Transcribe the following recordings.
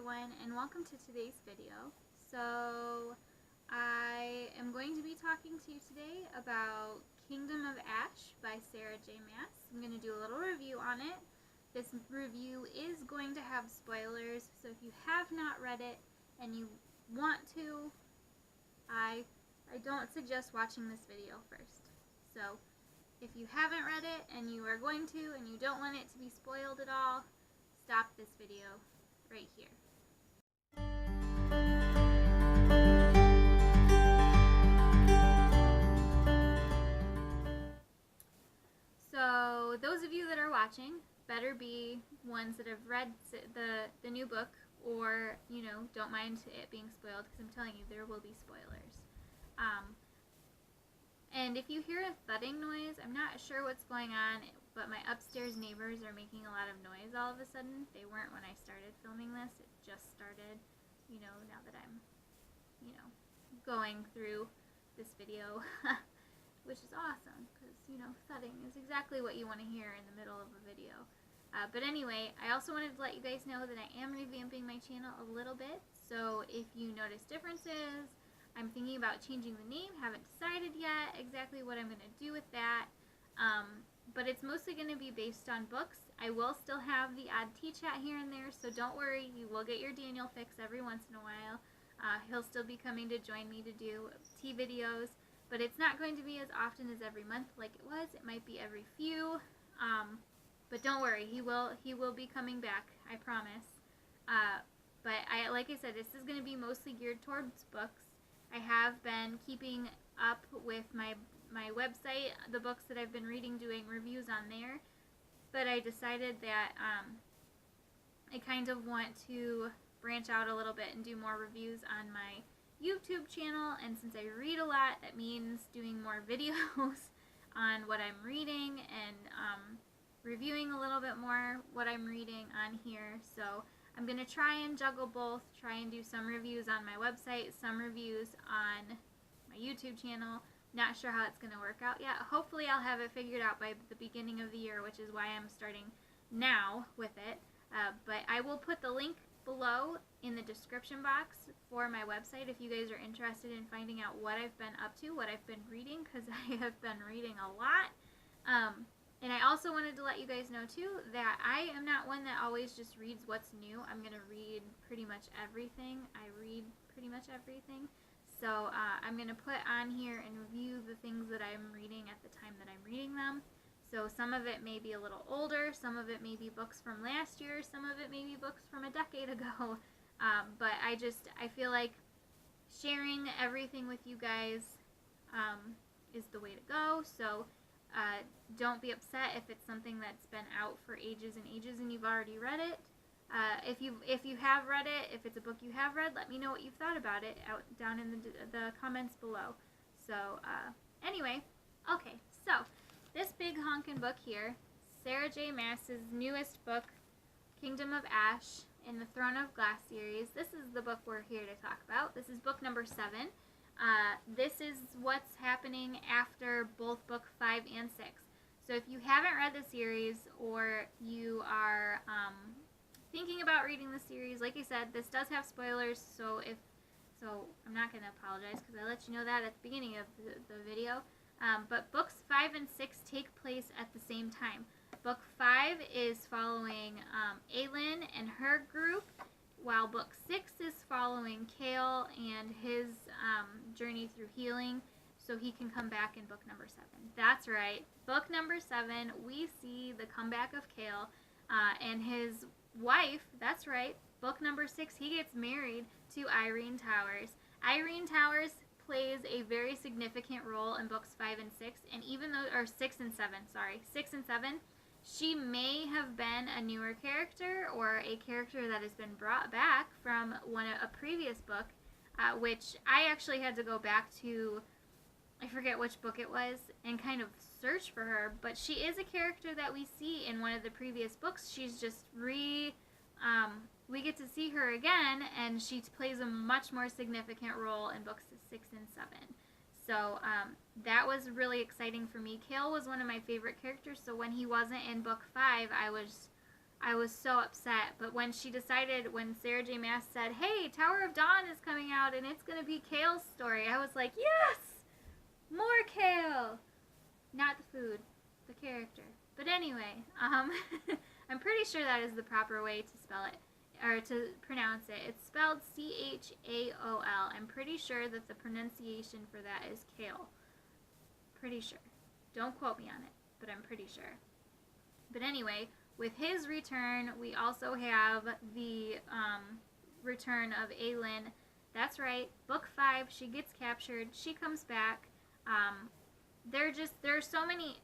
everyone, and welcome to today's video. So I am going to be talking to you today about Kingdom of Ash by Sarah J Maas. I'm going to do a little review on it. This review is going to have spoilers, so if you have not read it and you want to, I don't suggest watching this video first. So if you haven't read it and you are going to and you don't want it to be spoiled at all, stop this video right here. So those of you that are watching better be ones that have read the new book, or don't mind it being spoiled, because I'm telling you there will be spoilers. And if you hear a thudding noise, I'm not sure what's going on, but my upstairs neighbors are making a lot of noise all of a sudden. They weren't when I started filming this. It just started, now that I'm, going through this video, which is awesome, because, thudding is exactly what you want to hear in the middle of a video. But anyway, I also wanted to let you guys know that I am revamping my channel a little bit, so if you notice differences, I'm thinking about changing the name. Haven't decided yet exactly what I'm going to do with that. But it's mostly going to be based on books. I will still have the odd tea chat here and there, so don't worry. You will get your Daniel fix every once in a while. He'll still be coming to join me to do tea videos, but it's not going to be as often as every month like it was. It might be every few. But don't worry. He will be coming back. I promise. But like I said, this is going to be mostly geared towards books. I have been keeping up with my website, the books that I've been reading, doing reviews on there, but I decided that I kind of want to branch out a little bit and do more reviews on my YouTube channel, and since I read a lot, that means doing more videos on what I'm reading and reviewing a little bit more what I'm reading on here. So I'm going to try and juggle both, try and do some reviews on my website, some reviews on my YouTube channel. Not sure how it's going to work out yet. Hopefully I'll have it figured out by the beginning of the year, which is why I'm starting now with it. But I will put the link below in the description box for my website if you guys are interested in finding out what I've been up to, what I've been reading, because I have been reading a lot. And I also wanted to let you guys know too that I am not one that always just reads what's new. I'm going to read pretty much everything. I read pretty much everything. So I'm going to put on here and review the things that I'm reading at the time that I'm reading them. So some of it may be a little older, some of it may be books from last year, some of it may be books from a decade ago. But I feel like sharing everything with you guys is the way to go. So don't be upset if it's something that's been out for ages and ages and you've already read it. If you have read it, if it's a book you have read, let me know what you've thought about it down in the comments below. So anyway, okay, so this big honkin' book here, Sarah J Maas's newest book, Kingdom of Ash in the Throne of Glass series. This is the book we're here to talk about. This is book number 7. This is what's happening after both book 5 and 6. So if you haven't read the series, or you are thinking about reading the series, like I said, this does have spoilers, so I'm not going to apologize because I let you know that at the beginning of the video. But books 5 and 6 take place at the same time. Book 5 is following Aelin and her group, while book 6 is following Kale and his journey through healing, so he can come back in book number 7. That's right. Book number 7, we see the comeback of Kale and his wife. That's right. Book number 6, he gets married to Irene Towers. Irene Towers plays a very significant role in books 5 and 6, and even though, or 6 and 7, sorry, 6 and 7, she may have been a newer character or a character that has been brought back from a previous book, which I actually had to go back to, I forget which book it was, and kind of search for her, but she is a character that we see in one of the previous books. She's just we get to see her again, and she plays a much more significant role in books 6 and 7. So that was really exciting for me. Kale was one of my favorite characters, so when he wasn't in book 5, I I was so upset. But when Sarah J Maas said, hey, Tower of Dawn is coming out and it's going to be Kale's story, I was like, yes! More Kale! Not the food, the character. But anyway, I'm pretty sure that is the proper way to spell it, or to pronounce it. It's spelled C-H-A-O-L. I'm pretty sure that the pronunciation for that is Kale. Pretty sure. Don't quote me on it, but I'm pretty sure. But anyway, with his return, we also have the return of Aelin. That's right, book 5, she gets captured, she comes back. There are so many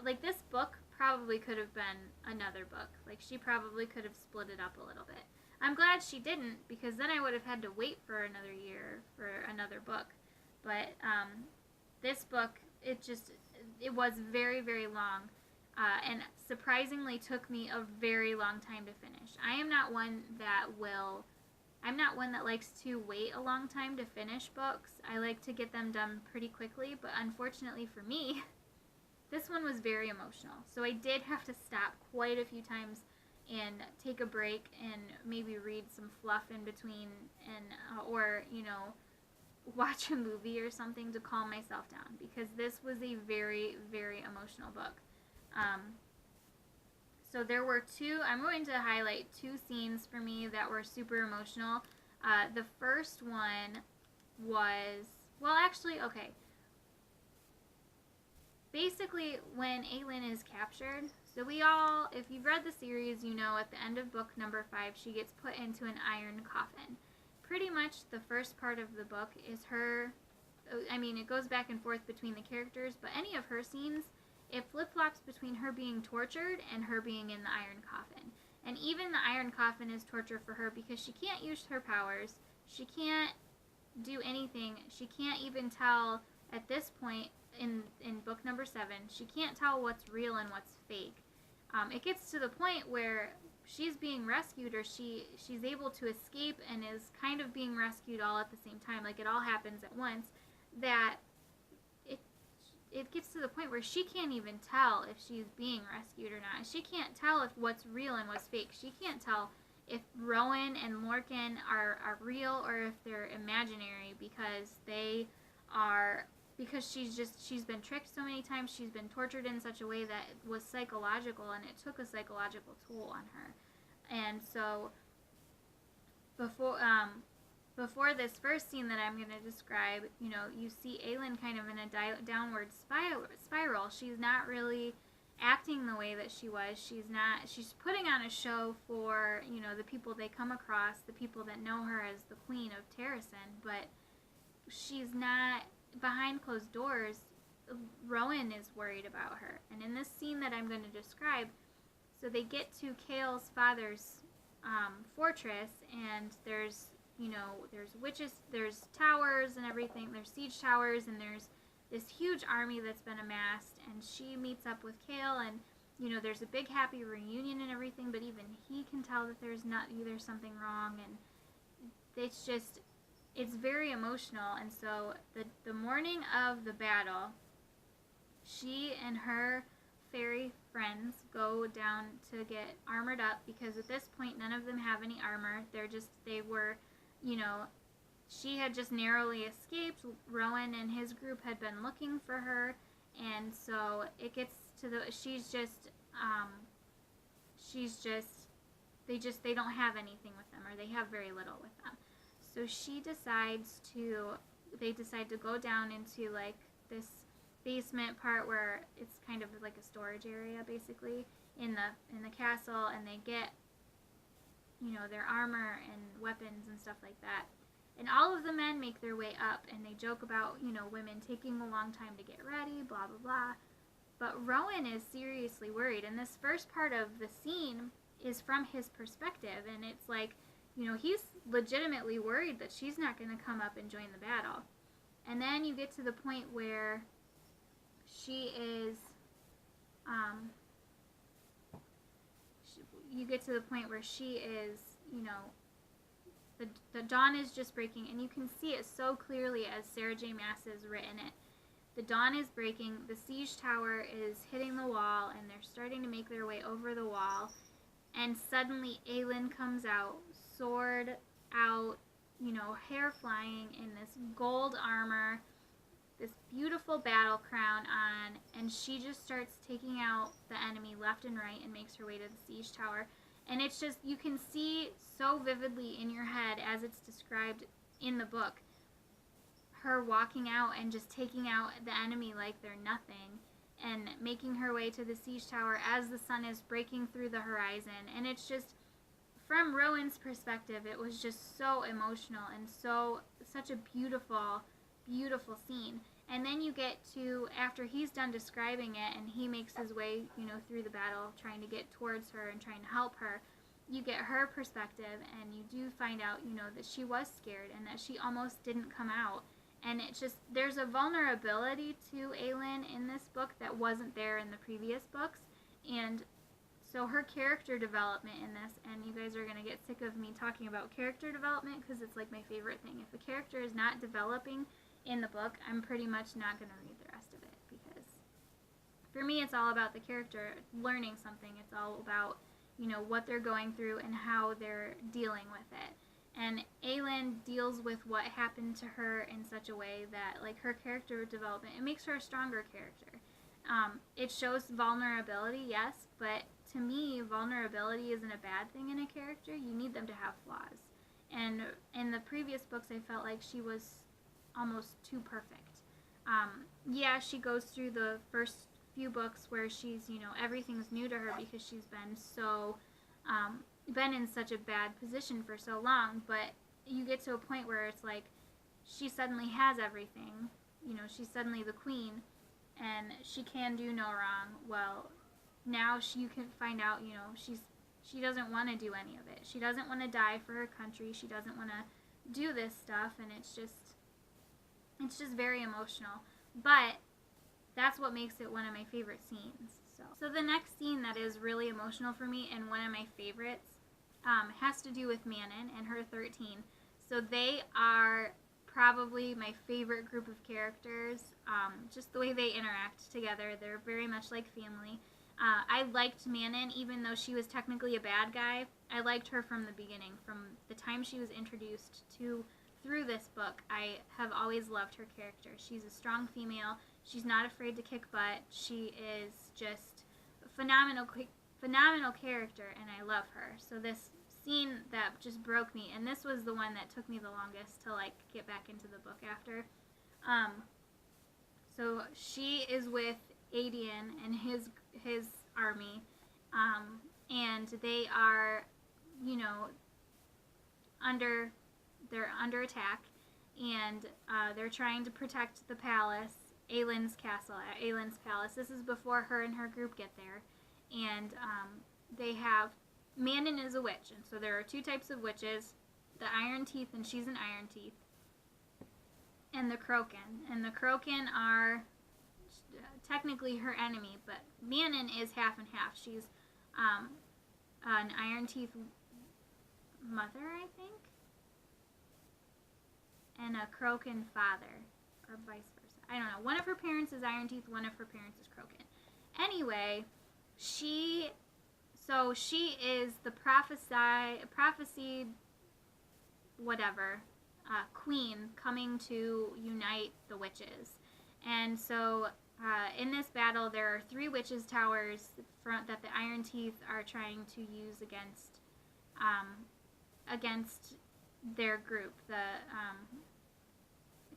like, this book probably could have been another book. Like, she probably could have split it up a little bit. I'm glad she didn't, because then I would have had to wait for another year for another book. But this book, it was very, very long, and surprisingly took me a very long time to finish. I'm not one that likes to wait a long time to finish books. I like to get them done pretty quickly, but unfortunately for me, this one was very emotional. So I did have to stop quite a few times and take a break and maybe read some fluff in between, and or, you know, watch a movie or something to calm myself down, because this was a very, very emotional book. So there were I'm going to highlight 2 scenes for me that were super emotional. The first one was, okay. Basically, when Aelin is captured, so if you've read the series, you know at the end of book number 5, she gets put into an iron coffin. Pretty much the first part of the book is her, it goes back and forth between the characters, but any of her scenes, it flip-flops between her being tortured and her being in the iron coffin. And even the iron coffin is torture for her, because she can't use her powers, she can't do anything, she can't even tell, at this point in book number 7, she can't tell what's real and what's fake. It gets to the point where she's being rescued, or she's able to escape and is kind of being rescued all at the same time, like it all happens at once, that it gets to the point where she can't even tell if she's being rescued or not. She can't tell if what's real and what's fake. She can't tell if Rowan and Lorcan are real or if they're imaginary, because she's been tricked so many times, she's been tortured in such a way that it was psychological, and it took a psychological toll on her. And so before this first scene that I'm going to describe, you know, you see Aelin kind of in a downward spiral. She's not really acting the way that she was. She's putting on a show for, you know, the people they come across, the people that know her as the Queen of Terrasen, but she's not, behind closed doors, Rowan is worried about her. And in this scene that I'm going to describe, so they get to Kale's father's fortress, and there's witches, there's towers and everything, there's siege towers, and there's this huge army that's been amassed, and she meets up with Kale, and, you know, there's a big happy reunion and everything, but even he can tell that there's something wrong, and it's very emotional. And so the morning of the battle, she and her fairy friends go down to get armored up, because at this point none of them have any armor. She had just narrowly escaped. Rowan and his group had been looking for her, and so it gets to they don't have anything with them, or they have very little with them. So they decide to go down into like this basement part where it's kind of like a storage area basically in the castle, and they get, you know, their armor and weapons and stuff like that. And all of the men make their way up, and they joke about, you know, women taking a long time to get ready, blah, blah, blah. But Rowan is seriously worried, and this first part of the scene is from his perspective, and it's like, you know, he's legitimately worried that she's not going to come up and join the battle. And then you get to the point where she is, you know, the dawn is just breaking, and you can see it so clearly as Sarah J Maas has written it. The dawn is breaking, the siege tower is hitting the wall, and they're starting to make their way over the wall, and suddenly Aelin comes out, sword out, you know, hair flying, in this gold armor, this beautiful battle crown on, and she just starts taking out the enemy left and right and makes her way to the siege tower. And it's just, you can see so vividly in your head as it's described in the book, her walking out and just taking out the enemy like they're nothing, and making her way to the siege tower as the sun is breaking through the horizon. And it's just, from Rowan's perspective, it was just so emotional and such a beautiful, beautiful scene. And then you get to, after he's done describing it and he makes his way, you know, through the battle, trying to get towards her and trying to help her, you get her perspective, and you do find out, you know, that she was scared and that she almost didn't come out. And it's just, there's a vulnerability to Aelin in this book that wasn't there in the previous books. And so her character development in this, and you guys are going to get sick of me talking about character development because it's like my favorite thing. If a character is not developing in the book, I'm pretty much not going to read the rest of it, because for me it's all about the character learning something. It's all about, you know, what they're going through and how they're dealing with it. And Aelin deals with what happened to her in such a way that, like, her character development, it makes her a stronger character. It shows vulnerability, yes, but to me, vulnerability isn't a bad thing in a character. You need them to have flaws. And in the previous books, I felt like she was almost too perfect. Yeah, she goes through the first few books where she's, you know, everything's new to her because she's been so, been in such a bad position for so long, but you get to a point where it's like she suddenly has everything. You know, she's suddenly the queen, and she can do no wrong. Well, now you can find out, you know, she doesn't want to do any of it. She doesn't want to die for her country. She doesn't want to do this stuff, and it's just very emotional. But that's what makes it one of my favorite scenes. So the next scene that is really emotional for me and one of my favorites has to do with Manon and her 13. So they are probably my favorite group of characters. Just the way they interact together, they're very much like family. I liked Manon, even though she was technically a bad guy. I liked her from the beginning, from the time she was introduced to through this book. I have always loved her character. She's a strong female. She's not afraid to kick butt. She is just a phenomenal character, and I love her. So this scene that just broke me, and this was the one that took me the longest to, like, get back into the book after. So she is with Adian and his army, and they are, you know, they're under attack, and they're trying to protect the palace, Aelin's castle, Aelin's palace. This is before her and her group get there, and they have, Manon is a witch, and so there are two types of witches, the Iron Teeth, and she's an Iron Teeth, and the Croken. And the Croken are technically her enemy, but Manon is half and half. She's an Iron Teeth mother, I think, and a Croken father, or vice versa. I don't know. One of her parents is Iron Teeth, one of her parents is Croken. Anyway, she is the prophesied whatever queen coming to unite the witches. And so in this battle, there are 3 witches' towers that the Iron Teeth are trying to use against their group, the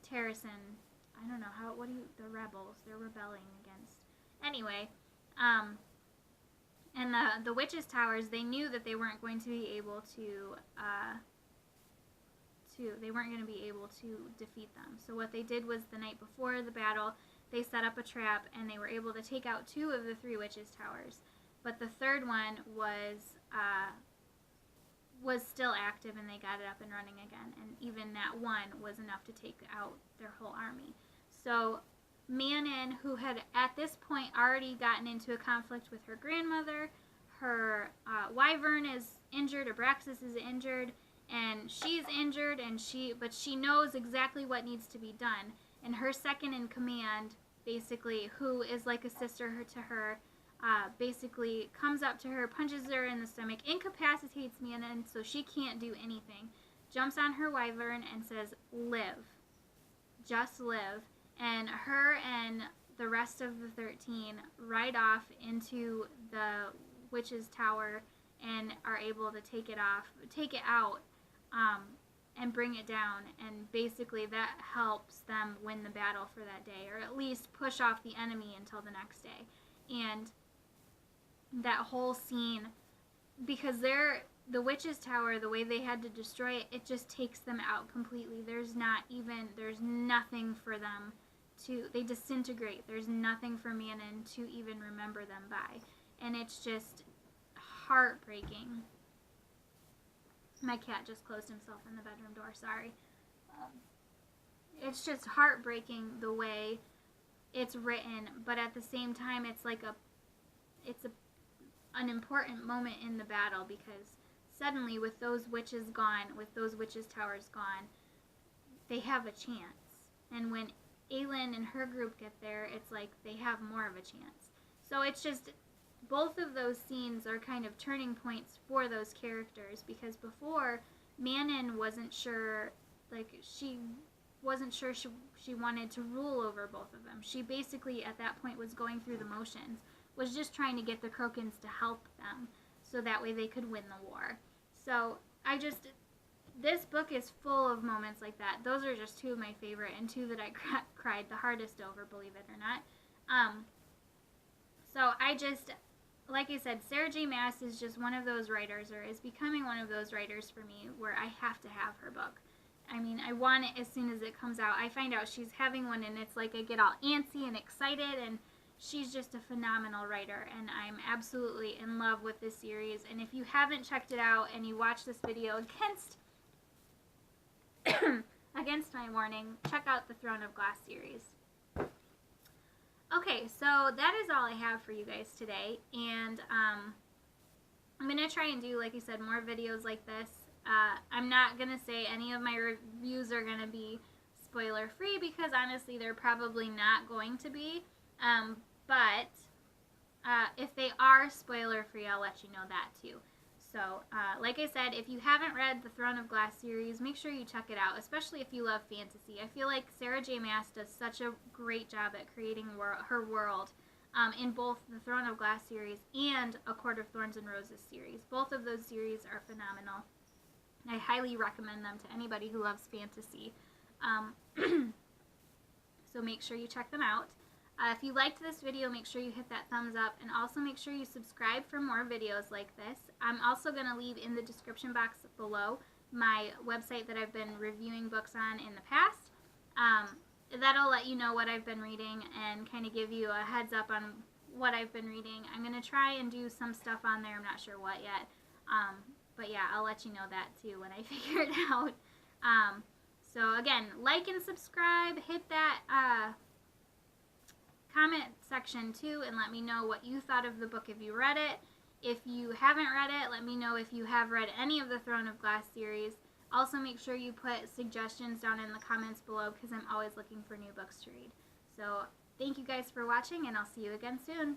Terrasen, I don't know, the rebels, they're rebelling against. Anyway, and the witches' towers, they knew that they weren't going to be able to defeat them. So what they did was, the night before the battle, they set up a trap, and they were able to take out 2 of the 3 witches' towers. But the third one was still active, and they got it up and running again. And even that one was enough to take out their whole army. So Manon, who had at this point already gotten into a conflict with her grandmother, her Wyvern is injured, Abraxas is injured, and she's injured, but she knows exactly what needs to be done. And her second in command, basically, who is like a sister to her, basically comes up to her, punches her in the stomach, incapacitates Manon so she can't do anything, jumps on her wyvern and says, "Live. Just live." And her and the rest of the 13 ride off into the witch's tower and are able to take it out, and bring it down. And basically that helps them win the battle for that day, or at least push off the enemy until the next day. And that whole scene, because the witch's tower, the way they had to destroy it, it just takes them out completely. There's nothing for them they disintegrate. There's nothing for Manon to even remember them by. And it's just heartbreaking. My cat just closed himself in the bedroom door, sorry. It's just heartbreaking the way it's written, but at the same time it's like an important moment in the battle, because suddenly with those witches gone, with those witches' towers gone, they have a chance. And when Aelin and her group get there, it's like they have more of a chance. So it's just, both of those scenes are kind of turning points for those characters, because before, Manon wasn't sure, she wasn't sure she wanted to rule over both of them. She basically, at that point, was going through the motions, was just trying to get the Crokins to help them, so that way they could win the war. So, this book is full of moments like that. Those are just two of my favorite, and two that I cried the hardest over, believe it or not. So like I said, Sarah J Maas is just one of those writers, or is becoming one of those writers for me, where I have to have her book. I mean, I want it as soon as it comes out. I find out she's having one, and it's like I get all antsy and excited, and she's just a phenomenal writer, and I'm absolutely in love with this series. And if you haven't checked it out, and you watch this video against my warning, check out the Throne of Glass series. Okay, so that is all I have for you guys today, and I'm going to try and do, like I said, more videos like this. I'm not going to say any of my reviews are going to be spoiler-free, because honestly they're probably not going to be, but if they are spoiler-free, I'll let you know that too. So, like I said, if you haven't read the Throne of Glass series, make sure you check it out, especially if you love fantasy. I feel like Sarah J Maas does such a great job at creating her world in both the Throne of Glass series and A Court of Thorns and Roses series. Both of those series are phenomenal. I highly recommend them to anybody who loves fantasy. So make sure you check them out. If you liked this video, make sure you hit that thumbs up, and also make sure you subscribe for more videos like this. I'm also going to leave in the description box below my website that I've been reviewing books on in the past. That'll let you know what I've been reading and kind of give you a heads up on what I've been reading. I'm going to try and do some stuff on there. I'm not sure what yet. But yeah, I'll let you know that too when I figure it out. So again, like and subscribe. Hit that comment section too, and let me know what you thought of the book if you read it. If you haven't read it, let me know if you have read any of the Throne of Glass series. Also, make sure you put suggestions down in the comments below, because I'm always looking for new books to read. So, thank you guys for watching, and I'll see you again soon.